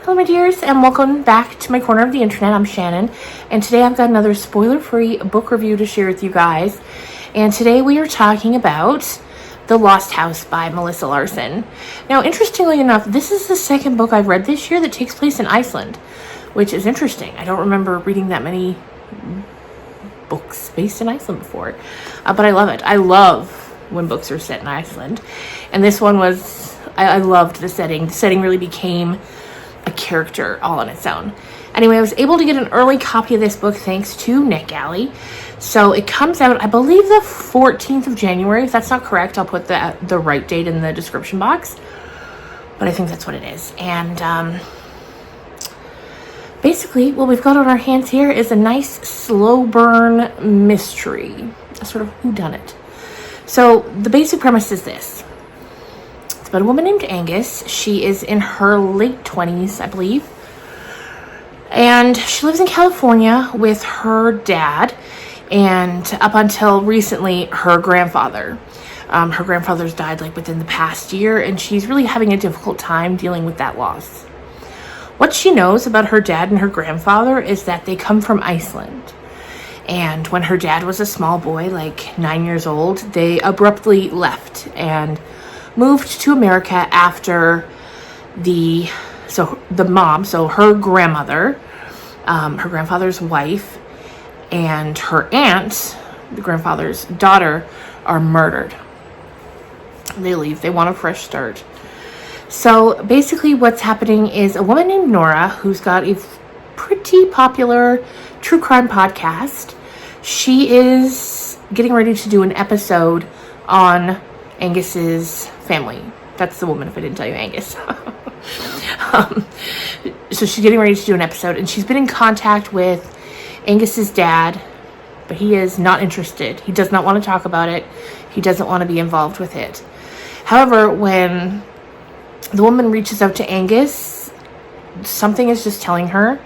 Hello my dears, and welcome back to my corner of the internet. I'm Shannon, and today I've got another spoiler-free book review to share with you guys. And today we are talking about The Lost House by Melissa Larsen. Now, interestingly enough, this is the second book I've read this year that takes place in Iceland, which is interesting. I don't remember reading that many books based in Iceland before, but I love it. I love when books are set in Iceland, and this one was, I loved the setting. The setting really became a character all on its own. Anyway, I was able to get an early copy of this book thanks to NetGalley. So it comes out, I believe, the 14th of January. If that's not correct, I'll put the right date in the description box. But I think that's what it is. And basically, what we've got on our hands here is a nice slow burn mystery. A sort of whodunit. So the basic premise is this. But a woman named Angus. She is in her late 20s, I believe. And she lives in California with her dad. And up until recently, her grandfather. Her grandfather's died like within the past year. And she's really having a difficult time dealing with that loss. What she knows about her dad and her grandfather is that they come from Iceland. And when her dad was a small boy, like 9 years old, they abruptly left and moved to America after the her grandmother, her grandfather's wife, and her aunt, the grandfather's daughter, are murdered. They leave. They want a fresh start. So basically what's happening is a woman named Nora, who's got a pretty popular true crime podcast. She is getting ready to do an episode on Angus's family. That's the woman, if I didn't tell you Angus. So she's getting ready to do an episode, and she's been in contact with Angus's dad, but he is not interested. He does not want to talk about it. He doesn't want to be involved with it. However, when the woman reaches out to Angus, something is just telling her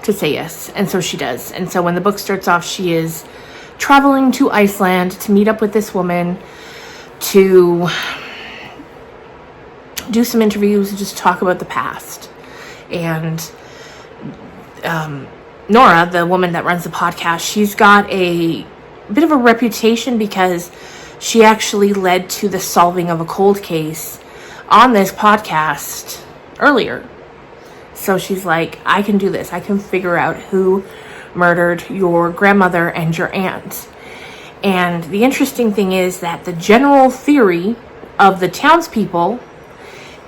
to say yes, and so she does. And so when the book starts off, she is traveling to Iceland to meet up with this woman to do some interviews and just talk about the past. And Nora, the woman that runs the podcast, she's got a bit of a reputation because she actually led to the solving of a cold case on this podcast earlier. So she's like, I can do this. I can figure out who murdered your grandmother and your aunt. And the interesting thing is that the general theory of the townspeople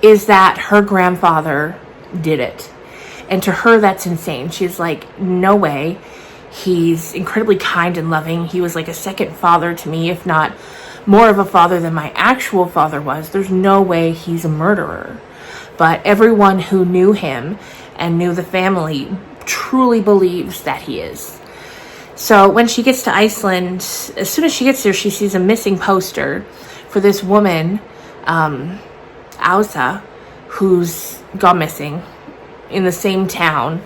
is that her grandfather did it. And to her, that's insane. She's like, no way. He's incredibly kind and loving. He was like a second father to me, if not more of a father than my actual father was. There's no way he's a murderer. But everyone who knew him and knew the family truly believes that he is. So when she gets to Iceland, as soon as she gets there, she sees a missing poster for this woman, Ása, who's gone missing in the same town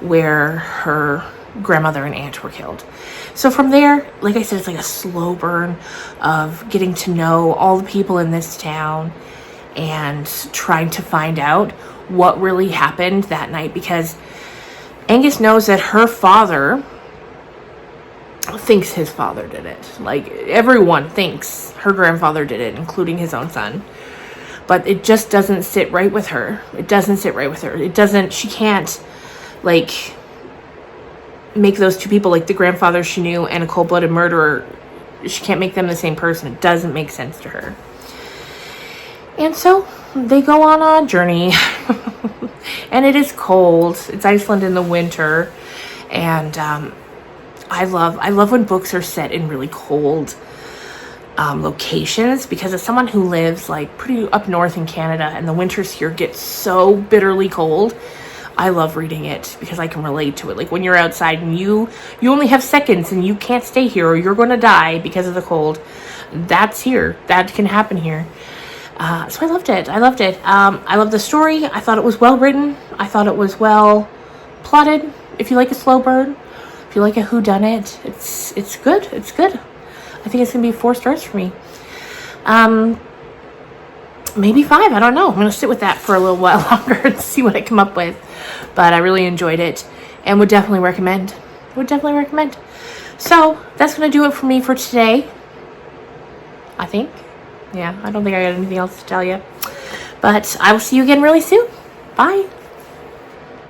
where her grandmother and aunt were killed. So from there, like I said, it's like a slow burn of getting to know all the people in this town and trying to find out what really happened that night, because Angus knows that her father thinks his father did it. Like, everyone thinks her grandfather did it, including his own son. But it just doesn't sit right with her. It doesn't sit right with her. She can't, like, make those two people, like the grandfather she knew and a cold-blooded murderer, she can't make them the same person. It doesn't make sense to her. And so they go on a journey. And it is cold. It's Iceland in the winter. And I love when books are set in really cold locations, because as someone who lives like pretty up north in Canada, and the winters here get so bitterly cold, I love reading it because I can relate to it. Like when you're outside and you only have seconds and you can't stay here or you're going to die because of the cold. That's here. That can happen here. So I loved it. I loved the story. I thought it was well written. I thought it was well plotted. If you like a slow burn, if you like a whodunit, it's good. It's good. I think it's gonna be 4 stars for me. maybe 5. I don't know. I'm going to sit with that for a little while longer and see what I come up with. But I really enjoyed it and would definitely recommend. So that's going to do it for me for today. I think. Yeah, I don't think I got anything else to tell you. But I will see you again really soon. Bye.